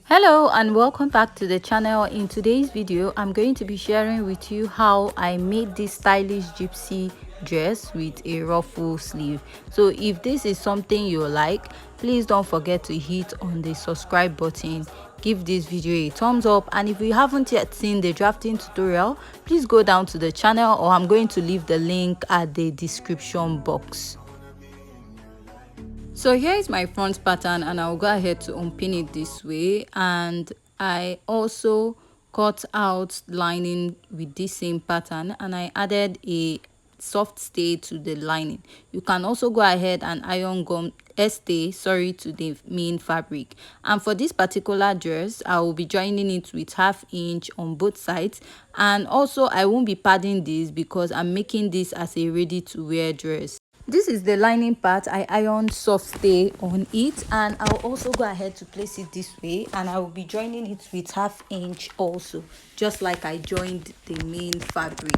Hello and welcome back to the channel. In today's video I'm going to be sharing with you how I made this stylish gypsy dress with a ruffle sleeve. So if this is something you like, please don't forget to hit on the subscribe button, give this video a thumbs up, and if you haven't yet seen the drafting tutorial, please go down to the channel, or I'm going to leave the link at the description box. So here is my front pattern, and I'll go ahead to unpin it this way, and I also cut out lining with this same pattern, and I added a soft stay to the lining. You can also go ahead and iron gum stay to the main fabric. And for this particular dress, I will be joining it with 1/2 inch on both sides, and also I won't be padding this because I'm making this as a ready to wear dress. This is the lining part. I ironed soft stay on it, and I'll also go ahead to place it this way, and I will be joining it with 1/2 inch also, just like I joined the main fabric.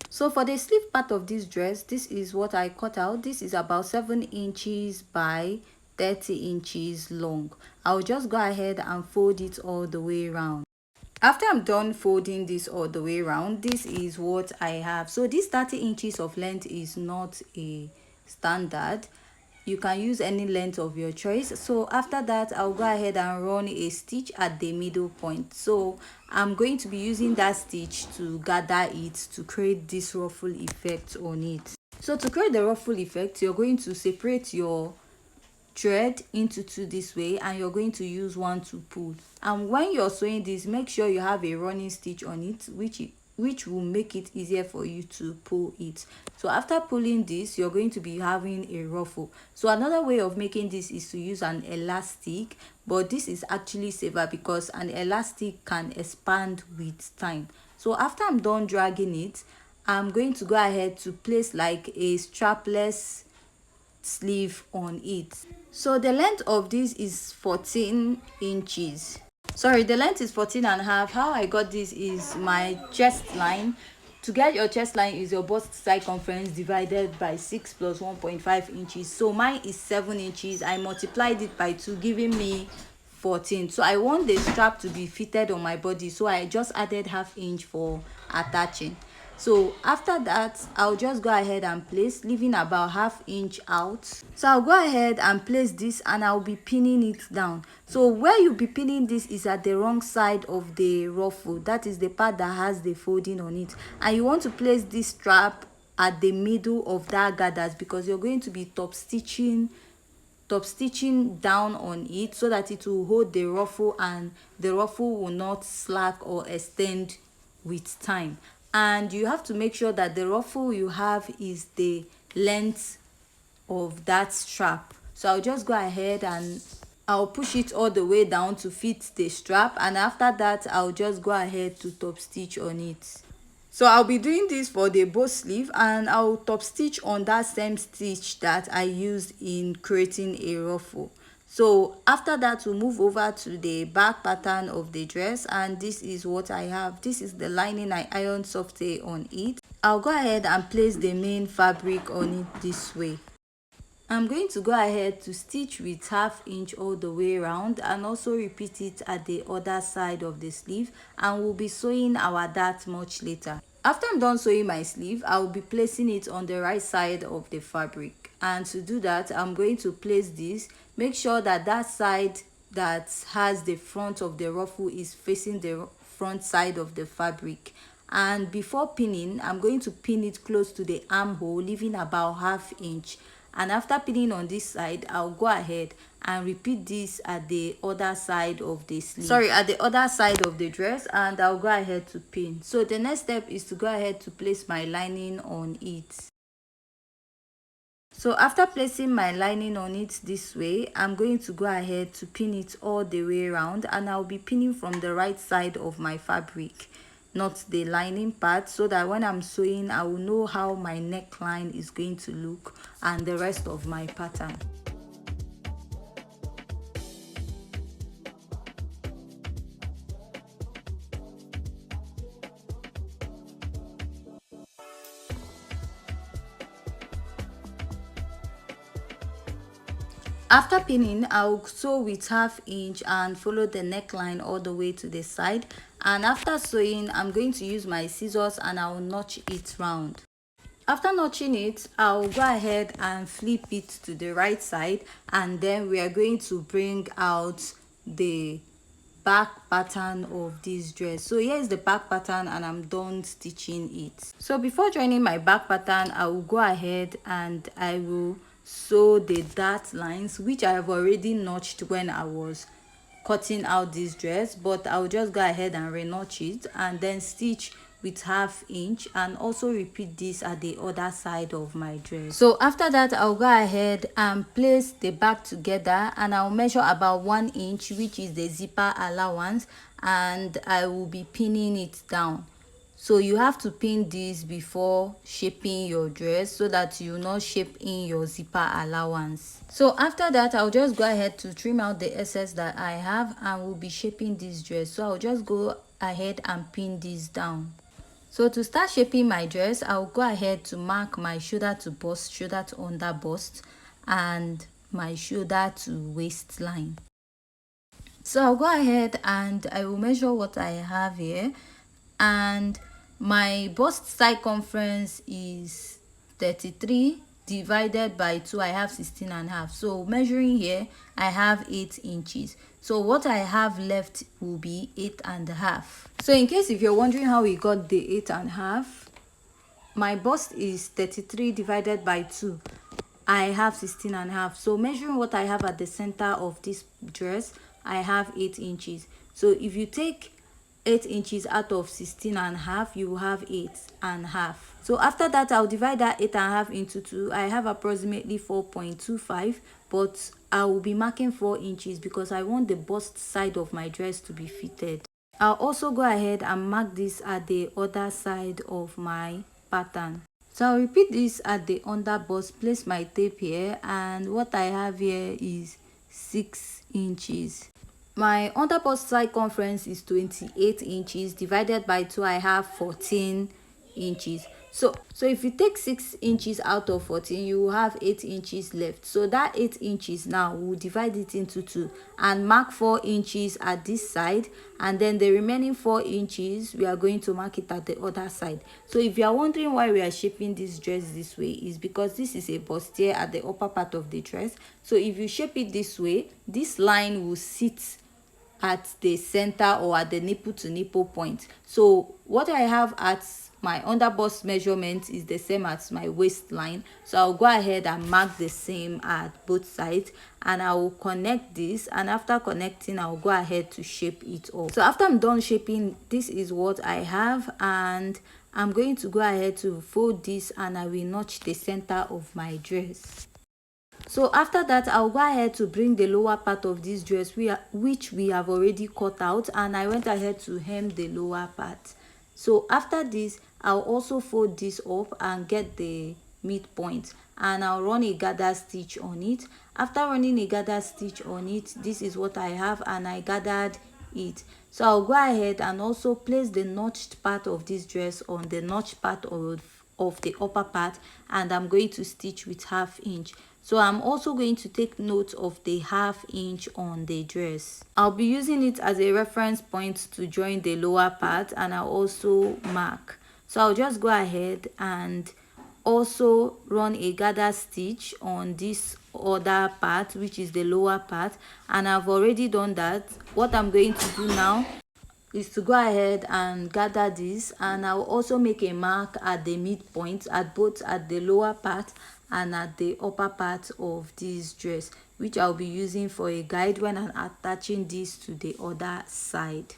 So for the sleeve part of this dress, this is what I cut out. This is about 7 inches by 30 inches long. I'll just go ahead and fold it all the way around. After I'm done folding this all the way around, this is what I have. So this 30 inches of length is not a standard. You can use any length of your choice. So after that, I'll go ahead and run a stitch at the middle point. So I'm going to be using that stitch to gather it to create this ruffle effect on it. So to create the ruffle effect, you're going to separate your thread into two this way, and you're going to use one to pull. And when you're sewing this, make sure you have a running stitch on it, which will make it easier for you to pull it. So after pulling this, you're going to be having a ruffle. So another way of making this is to use an elastic, but this is actually safer because an elastic can expand with time. So after I'm done dragging it, I'm going to go ahead to place like a strapless sleeve on it. So the length of this is 14 inches. Sorry, the length is 14.5. How I got this is my chest line. To get your chest line is your bust circumference divided by 6 plus 1.5 inches. So mine is 7 inches. I multiplied it by 2, giving me 14. So I want the strap to be fitted on my body, so I just added 1/2 inch for attaching. So after that, I'll just go ahead and place, leaving about 1/2 inch out. So I'll go ahead and place this, and I'll be pinning it down. So where you'll be pinning this is at the wrong side of the ruffle. That is the part that has the folding on it, and you want to place this strap at the middle of that gathers, because you're going to be top stitching down on it so that it will hold the ruffle, and the ruffle will not slack or extend with time. And you have to make sure that the ruffle you have is the length of that strap. So I'll just go ahead and I'll push it all the way down to fit the strap, and after that I'll just go ahead to top stitch on it. So I'll be doing this for the bow sleeve, and I'll top stitch on that same stitch that I used in creating a ruffle. So after that, we'll move over to the back pattern of the dress, and this is what I have. This is the lining. I ironed soft stay on it. I'll go ahead and place the main fabric on it this way. I'm going to go ahead to stitch with 1/2 inch all the way around, and also repeat it at the other side of the sleeve, and we'll be sewing our dart much later. After I'm done sewing my sleeve, I will be placing it on the right side of the fabric. And to do that, I'm going to place this. Make sure that that side that has the front of the ruffle is facing the front side of the fabric. And before pinning, I'm going to pin it close to the armhole, leaving about 1/2 inch. And after pinning on this side, I'll go ahead and repeat this at the other side of the sleeve, at the other side of the dress, and I'll go ahead to pin. So the next step is to go ahead to place my lining on it. So after placing my lining on it this way, I'm going to go ahead to pin it all the way around, and I'll be pinning from the right side of my fabric, not the lining part, so that when I'm sewing, I will know how my neckline is going to look and the rest of my pattern. After pinning, I'll sew with 1/2 inch and follow the neckline all the way to the side. And after sewing, I'm going to use my scissors and I'll notch it round. After notching it, I'll go ahead and flip it to the right side, and then we are going to bring out the back pattern of this dress. So here is the back pattern and I'm done stitching it. So before joining my back pattern, I will go ahead and I will sew the dart lines, which I have already notched when I was cutting out this dress, but I'll just go ahead and re-notch it and then stitch with 1/2 inch, and also repeat this at the other side of my dress. So after that, I'll go ahead and place the back together and I'll measure about 1 inch, which is the zipper allowance, and I will be pinning it down. So you have to pin this before shaping your dress so that you not shape in your zipper allowance. So after that, I'll just go ahead to trim out the excess that I have and will be shaping this dress. So I'll just go ahead and pin this down. So to start shaping my dress, I'll go ahead to mark my shoulder to bust, shoulder to under bust, and my shoulder to waistline. So I'll go ahead and I will measure what I have here, and my bust circumference is 33 divided by 2. I have 16.5. So measuring here, I have 8 inches. So what I have left will be 8.5. So in case if you're wondering how we got the 8.5, my bust is 33 divided by 2. I have 16.5. So measuring what I have at the center of this dress, I have 8 inches. So if you take 8 inches out of 16.5, you will have 8.5. So after that, I'll divide that 8.5 into 2. I have approximately 4.25, but I will be marking 4 inches because I want the bust side of my dress to be fitted. I'll also go ahead and mark this at the other side of my pattern. So I'll repeat this at the under bust, place my tape here, and what I have here is 6 inches. My under bust circumference is 28 inches divided by 2. I have 14 inches. So if you take 6 inches out of 14, you will have 8 inches left. So that 8 inches now, we'll divide it into 2 and mark 4 inches at this side, and then the remaining 4 inches we are going to mark it at the other side. So if you are wondering why we are shaping this dress this way, is because this is a bustier at the upper part of the dress. So if you shape it this way, this line will sit at the center or at the nipple to nipple point. So what I have at my under bust measurement is the same as my waistline. So I'll go ahead and mark the same at both sides, and I will connect this, and after connecting, I'll go ahead to shape it up. So after I'm done shaping, this is what I have, and I'm going to go ahead to fold this and I will notch the center of my dress. So after that, I'll go ahead to bring the lower part of this dress which we have already cut out, and I went ahead to hem the lower part. So after this, I'll also fold this up and get the midpoint, and I'll run a gather stitch on it. After running a gather stitch on it, this is what I have, and I gathered it. So I'll go ahead and also place the notched part of this dress on the notched part of the upper part, and I'm going to stitch with 1/2 inch. So I'm also going to take note of the 1/2 inch on the dress. I'll be using it as a reference point to join the lower part, and I'll also mark. So I'll just go ahead and also run a gather stitch on this other part, which is the lower part, and I've already done that. What I'm going to do now is to go ahead and gather this, and I'll also make a mark at the midpoint at both at the lower part and at the upper part of this dress, which I'll be using for a guide when I'm attaching this to the other side.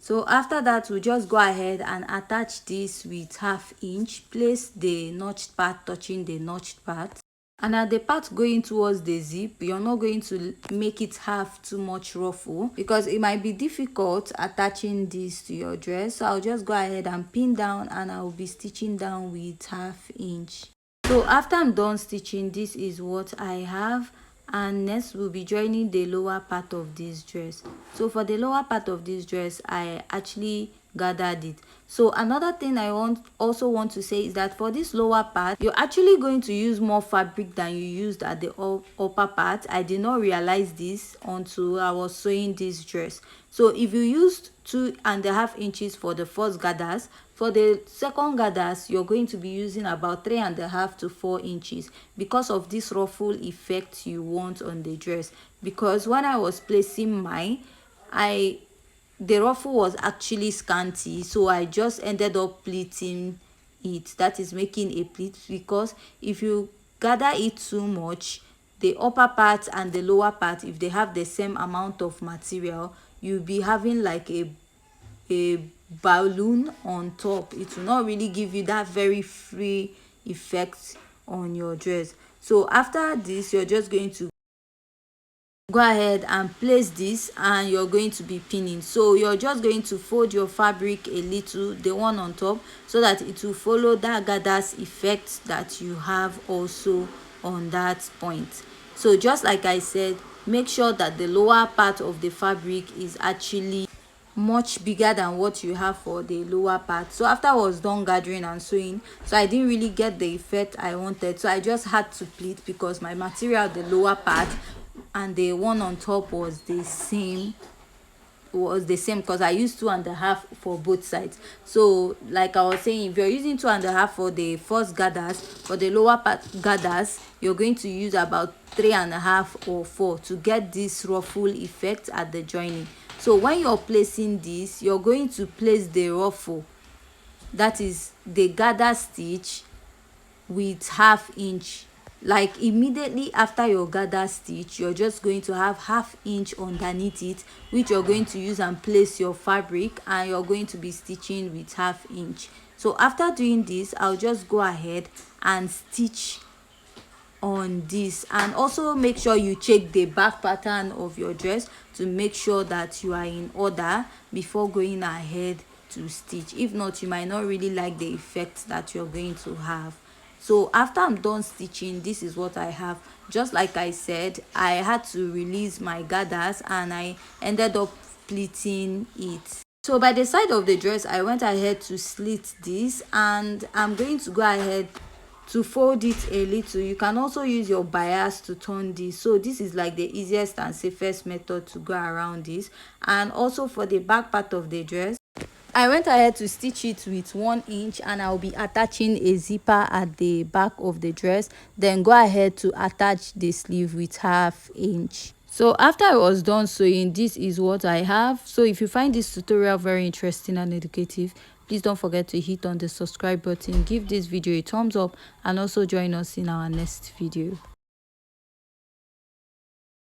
So after that, we'll just go ahead and attach this with 1/2 inch, place the notched part touching the notched part, and at the part going towards the zip, you're not going to make it have too much ruffle because it might be difficult attaching this to your dress. So I'll just go ahead and pin down, and I'll be stitching down with 1/2 inch. So after I'm done stitching, this is what I have, and next we'll be joining the lower part of this dress. So for the lower part of this dress, I actually gathered it. So another thing I also want to say is that for this lower part, you're actually going to use more fabric than you used at the upper part. I did not realize this until I was sewing this dress. So if you used 2.5 inches for the first gathers, for the second gathers you're going to be using about 3.5 to 4 inches because of this ruffle effect you want on the dress. Because when I was placing mine, the ruffle was actually scanty, so I just ended up pleating it, that is making a pleat, because if you gather it too much, the upper part and the lower part, if they have the same amount of material, you'll be having like a balloon on top. It will not really give you that very free effect on your dress. So after this, you're just going to go ahead and place this, and you're going to be pinning. So you're just going to fold your fabric a little, the one on top, so that it will follow that gathers effect that you have also on that point. So just like I said, make sure that the lower part of the fabric is actually much bigger than what you have for the lower part. So after I was done gathering and sewing, so I didn't really get the effect I wanted, so I just had to pleat because my material, the lower part and the one on top, was the same because I used 2.5 for both sides. So like I was saying, if you're using 2.5 for the first gathers, for the lower part gathers you're going to use about 3.5 or 4 to get this ruffle effect at the joining. So when you're placing this, you're going to place the ruffle, that is the gather stitch, with 1/2 inch. Like immediately after your gather stitch, you're just going to have 1/2 inch underneath it, which you're going to use and place your fabric, and you're going to be stitching with 1/2 inch. So after doing this, I'll just go ahead and stitch on this, and also make sure you check the back pattern of your dress to make sure that you are in order before going ahead to stitch. If not, you might not really like the effect that you're going to have. So after I'm done stitching, this is what I have. Just like I said, I had to release my gathers and I ended up pleating it. So by the side of the dress, I went ahead to slit this, and I'm going to go ahead to fold it a little. You can also use your bias to turn this. So this is like the easiest and safest method to go around this. And also for the back part of the dress, I went ahead to stitch it with 1 inch, and I'll be attaching a zipper at the back of the dress. Then go ahead to attach the sleeve with 1/2 inch. So after I was done sewing, this is what I have. So if you find this tutorial very interesting and educative, please don't forget to hit on the subscribe button, give this video a thumbs up, and also join us in our next video.